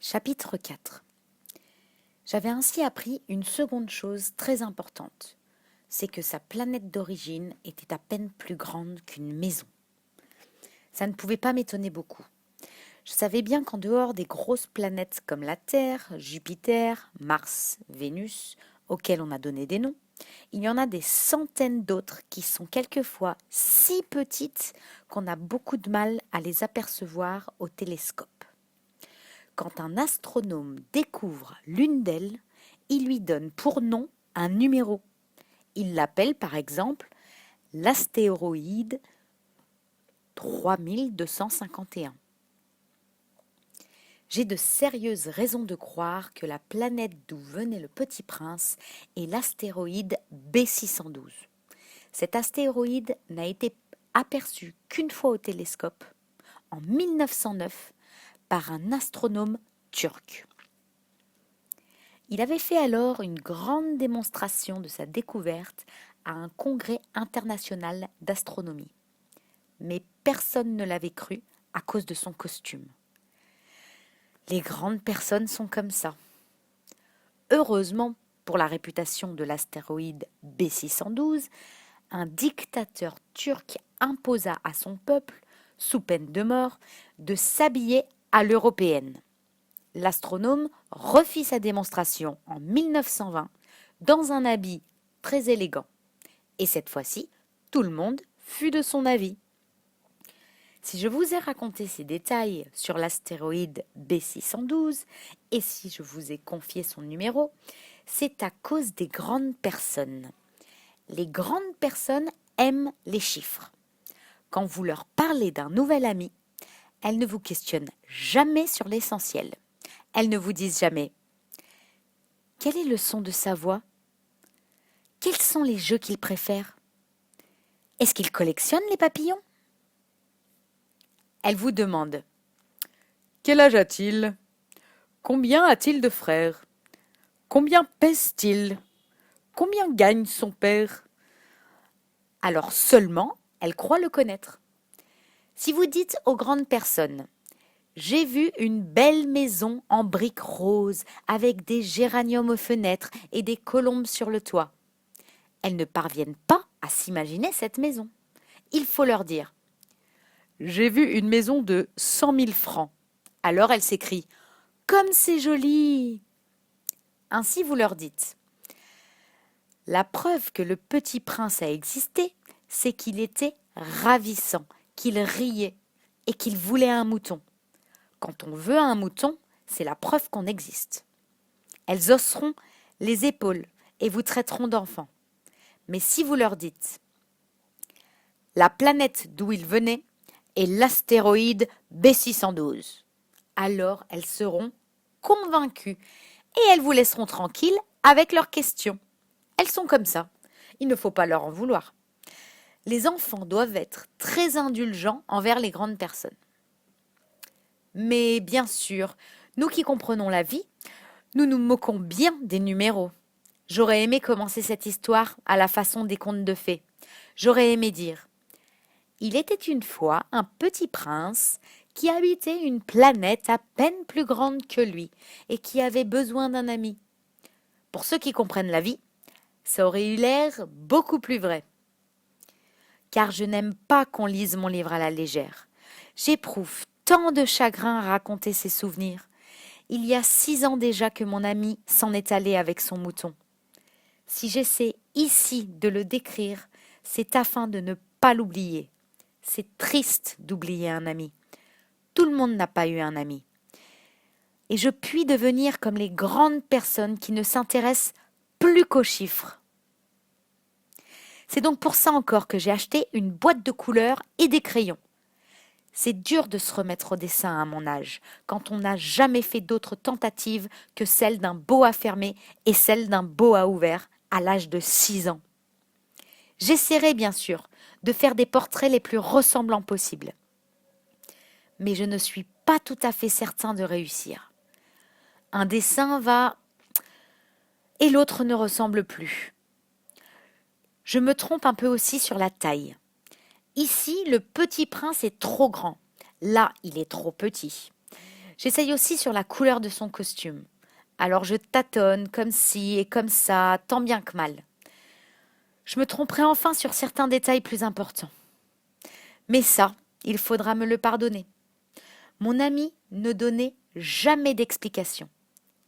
Chapitre 4. J'avais ainsi appris une seconde chose très importante, c'est que sa planète d'origine était à peine plus grande qu'une maison. Ça ne pouvait pas m'étonner beaucoup. Je savais bien qu'en dehors des grosses planètes comme la Terre, Jupiter, Mars, Vénus, auxquelles on a donné des noms, il y en a des centaines d'autres qui sont quelquefois si petites qu'on a beaucoup de mal à les apercevoir au télescope. Quand un astronome découvre l'une d'elles, il lui donne pour nom un numéro. Il l'appelle par exemple l'astéroïde 3251. J'ai de sérieuses raisons de croire que la planète d'où venait le Petit Prince est l'astéroïde B612. Cet astéroïde n'a été aperçu qu'une fois au télescope, en 1909, par un astronome turc. Il avait fait alors une grande démonstration de sa découverte à un congrès international d'astronomie. Mais personne ne l'avait cru à cause de son costume. Les grandes personnes sont comme ça. Heureusement pour la réputation de l'astéroïde B612, un dictateur turc imposa à son peuple, sous peine de mort, de s'habiller à l'européenne. L'astronome refit sa démonstration en 1920 dans un habit très élégant. Et cette fois-ci, tout le monde fut de son avis. Si je vous ai raconté ces détails sur l'astéroïde B612 et si je vous ai confié son numéro, c'est à cause des grandes personnes. Les grandes personnes aiment les chiffres. Quand vous leur parlez d'un nouvel ami, elles ne vous questionnent jamais sur l'essentiel. Elles ne vous disent jamais « Quel est le son de sa voix ? Quels sont les jeux qu'il préfère ? Est-ce qu'il collectionne les papillons ?» Elles vous demandent « Quel âge a-t-il ? Combien a-t-il de frères ? Combien pèse-t-il ? Combien gagne son père ?» Alors seulement, elles croient le connaître. Si vous dites aux grandes personnes « J'ai vu une belle maison en briques roses avec des géraniums aux fenêtres et des colombes sur le toit », elles ne parviennent pas à s'imaginer cette maison. Il faut leur dire « J'ai vu une maison de 100 000 francs ». Alors elles s'écrient « Comme c'est joli !» Ainsi vous leur dites « La preuve que le petit prince a existé, c'est qu'il était ravissant, qu'il riait et qu'il voulait un mouton. Quand on veut un mouton, c'est la preuve qu'on existe. » Elles hausseront les épaules et vous traiteront d'enfant. Mais si vous leur dites « La planète d'où il venait est l'astéroïde B612 », alors elles seront convaincues et elles vous laisseront tranquille avec leurs questions. Elles sont comme ça. Il ne faut pas leur en vouloir. Les enfants doivent être très indulgents envers les grandes personnes. Mais bien sûr, nous qui comprenons la vie, nous nous moquons bien des numéros. J'aurais aimé commencer cette histoire à la façon des contes de fées. J'aurais aimé dire « Il était une fois un petit prince qui habitait une planète à peine plus grande que lui et qui avait besoin d'un ami. » Pour ceux qui comprennent la vie, ça aurait eu l'air beaucoup plus vrai. Car je n'aime pas qu'on lise mon livre à la légère. J'éprouve tant de chagrin à raconter ces souvenirs. Il y a 6 ans déjà que mon ami s'en est allé avec son mouton. Si j'essaie ici de le décrire, c'est afin de ne pas l'oublier. C'est triste d'oublier un ami. Tout le monde n'a pas eu un ami. Et je puis devenir comme les grandes personnes qui ne s'intéressent plus qu'aux chiffres. C'est donc pour ça encore que j'ai acheté une boîte de couleurs et des crayons. C'est dur de se remettre au dessin à mon âge, quand on n'a jamais fait d'autres tentatives que celle d'un beau à fermer et celle d'un beau à ouvert à l'âge de 6 ans. J'essaierai bien sûr de faire des portraits les plus ressemblants possibles. Mais je ne suis pas tout à fait certain de réussir. Un dessin va et l'autre ne ressemble plus. Je me trompe un peu aussi sur la taille. Ici, le petit prince est trop grand. Là, il est trop petit. J'essaye aussi sur la couleur de son costume. Alors je tâtonne comme ci et comme ça, tant bien que mal. Je me tromperai enfin sur certains détails plus importants. Mais ça, il faudra me le pardonner. Mon ami ne donnait jamais d'explication.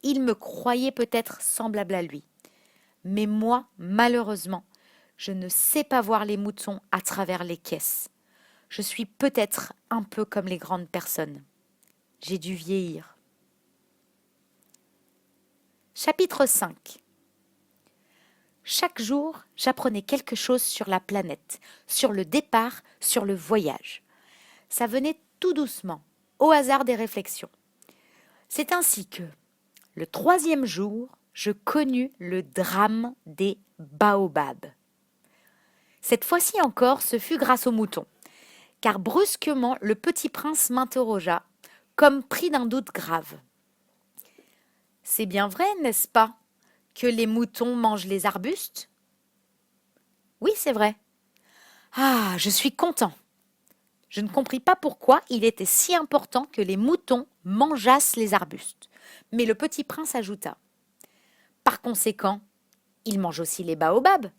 Il me croyait peut-être semblable à lui. Mais moi, malheureusement, je ne sais pas voir les moutons à travers les caisses. Je suis peut-être un peu comme les grandes personnes. J'ai dû vieillir. Chapitre 5. Chaque jour, j'apprenais quelque chose sur la planète, sur le départ, sur le voyage. Ça venait tout doucement, au hasard des réflexions. C'est ainsi que, le 3e jour, je connus le drame des baobabs. Cette fois-ci encore, ce fut grâce aux moutons, car brusquement le petit prince m'interrogea, comme pris d'un doute grave. C'est bien vrai, n'est-ce pas, que les moutons mangent les arbustes? Oui, c'est vrai. Ah, je suis content. Je ne compris pas pourquoi il était si important que les moutons mangeassent les arbustes. Mais le petit prince ajouta. Par conséquent, ils mangent aussi les baobabs.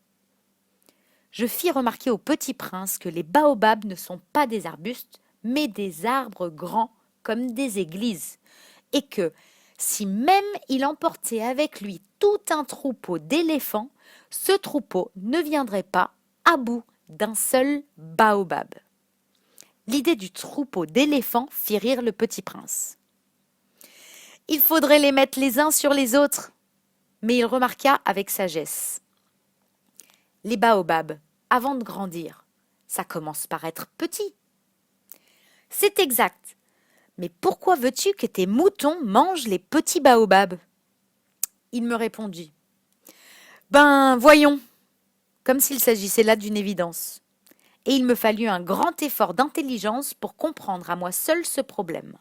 Je fis remarquer au petit prince que les baobabs ne sont pas des arbustes, mais des arbres grands comme des églises, et que, si même il emportait avec lui tout un troupeau d'éléphants, ce troupeau ne viendrait pas à bout d'un seul baobab. L'idée du troupeau d'éléphants fit rire le petit prince. Il faudrait les mettre les uns sur les autres. Mais il remarqua avec sagesse. Les baobabs, avant de grandir, ça commence par être petit. C'est exact. Mais pourquoi veux-tu que tes moutons mangent les petits baobabs? Il me répondit. Ben, voyons, comme s'il s'agissait là d'une évidence. Et il me fallut un grand effort d'intelligence pour comprendre à moi seul ce problème.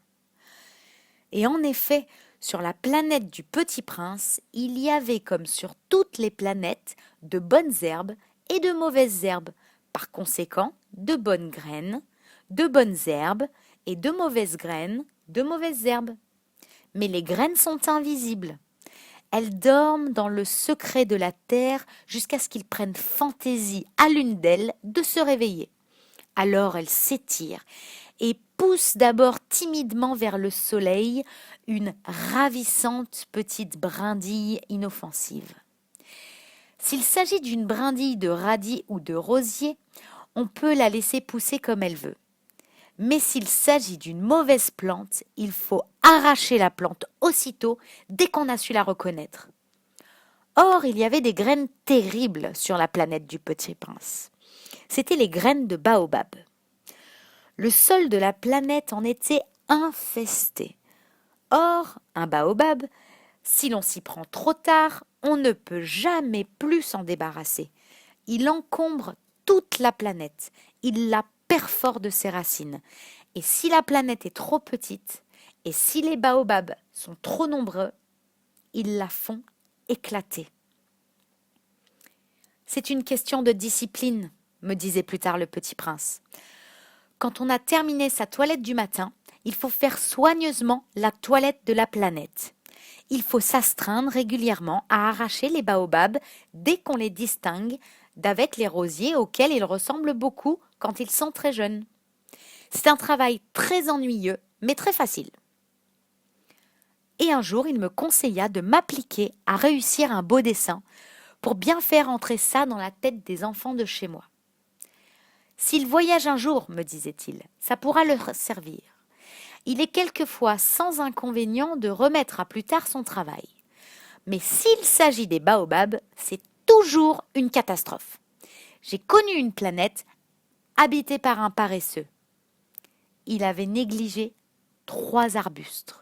Et en effet, sur la planète du Petit Prince, il y avait, comme sur toutes les planètes, de bonnes herbes et de mauvaises herbes. Par conséquent, de bonnes graines, de bonnes herbes et de mauvaises graines, de mauvaises herbes. Mais les graines sont invisibles. Elles dorment dans le secret de la terre jusqu'à ce qu'il prenne fantaisie à l'une d'elles de se réveiller. Alors elles s'étirent et poussent d'abord timidement vers le soleil une ravissante petite brindille inoffensive. S'il s'agit d'une brindille de radis ou de rosier, on peut la laisser pousser comme elle veut. Mais s'il s'agit d'une mauvaise plante, il faut arracher la plante aussitôt dès qu'on a su la reconnaître. Or, il y avait des graines terribles sur la planète du Petit Prince. C'étaient les graines de baobab. Le sol de la planète en était infesté. Or, un baobab, si l'on s'y prend trop tard, on ne peut jamais plus s'en débarrasser. Il encombre toute la planète. Il la perfore de ses racines. Et si la planète est trop petite, et si les baobabs sont trop nombreux, ils la font éclater. C'est une question de discipline, me disait plus tard le petit prince. Quand on a terminé sa toilette du matin, il faut faire soigneusement la toilette de la planète. Il faut s'astreindre régulièrement à arracher les baobabs dès qu'on les distingue d'avec les rosiers auxquels ils ressemblent beaucoup quand ils sont très jeunes. C'est un travail très ennuyeux, mais très facile. Et un jour, il me conseilla de m'appliquer à réussir un beau dessin pour bien faire entrer ça dans la tête des enfants de chez moi. S'il voyage un jour, me disait-il, ça pourra leur servir. Il est quelquefois sans inconvénient de remettre à plus tard son travail. Mais s'il s'agit des baobabs, c'est toujours une catastrophe. J'ai connu une planète habitée par un paresseux. Il avait négligé 3 arbustes.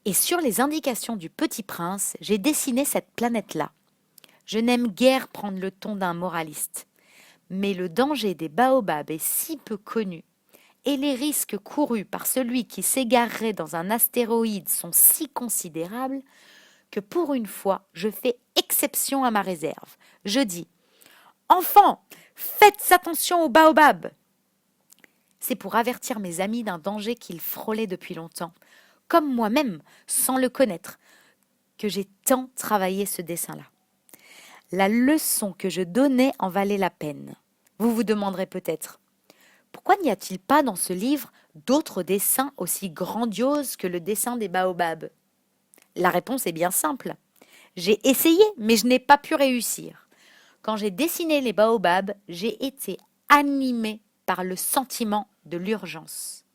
Et sur les indications du Petit Prince, j'ai dessiné cette planète-là. Je n'aime guère prendre le ton d'un moraliste. Mais le danger des baobabs est si peu connu, et les risques courus par celui qui s'égarerait dans un astéroïde sont si considérables, que pour une fois, je fais exception à ma réserve. Je dis « Enfants, faites attention aux baobabs !» C'est pour avertir mes amis d'un danger qu'ils frôlaient depuis longtemps, comme moi-même, sans le connaître, que j'ai tant travaillé ce dessin-là. La leçon que je donnais en valait la peine. Vous vous demanderez peut-être, pourquoi n'y a-t-il pas dans ce livre d'autres dessins aussi grandioses que le dessin des baobabs? La réponse est bien simple. J'ai essayé, mais je n'ai pas pu réussir. Quand j'ai dessiné les baobabs, j'ai été animée par le sentiment de l'urgence.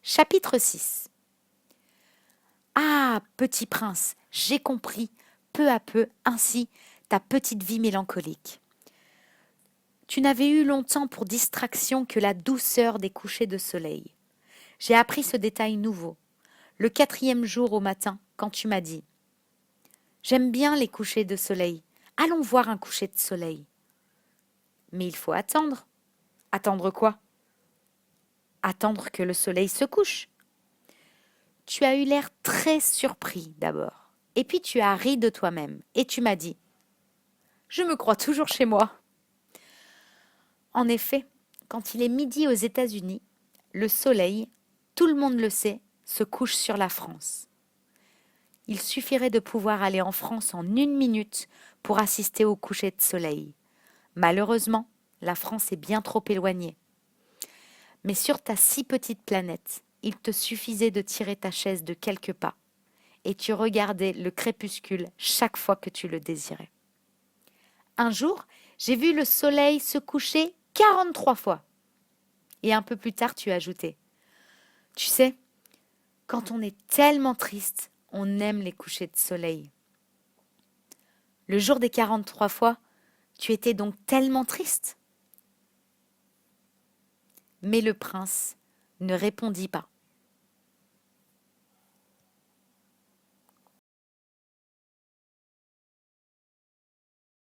Chapitre 6. Ah, petit prince, j'ai compris, peu à peu, ainsi, ta petite vie mélancolique. Tu n'avais eu longtemps pour distraction que la douceur des couchers de soleil. J'ai appris ce détail nouveau, le 4e jour au matin, quand tu m'as dit « J'aime bien les couchers de soleil, allons voir un coucher de soleil. » Mais il faut attendre. Attendre quoi? Attendre que le soleil se couche. Tu as eu l'air très surpris d'abord, et puis tu as ri de toi-même, et tu m'as dit « Je me crois toujours chez moi. » En effet, quand il est midi aux États-Unis, le soleil, tout le monde le sait, se couche sur la France. Il suffirait de pouvoir aller en France en 1 minute pour assister au coucher de soleil. Malheureusement, la France est bien trop éloignée. Mais sur ta si petite planète, il te suffisait de tirer ta chaise de quelques pas, et tu regardais le crépuscule chaque fois que tu le désirais. Un jour, j'ai vu le soleil se coucher 43 fois. Et un peu plus tard, tu ajoutais « Tu sais, quand on est tellement triste, on aime les couchers de soleil. » Le jour des 43 fois, tu étais donc tellement triste. Mais le prince ne répondit pas.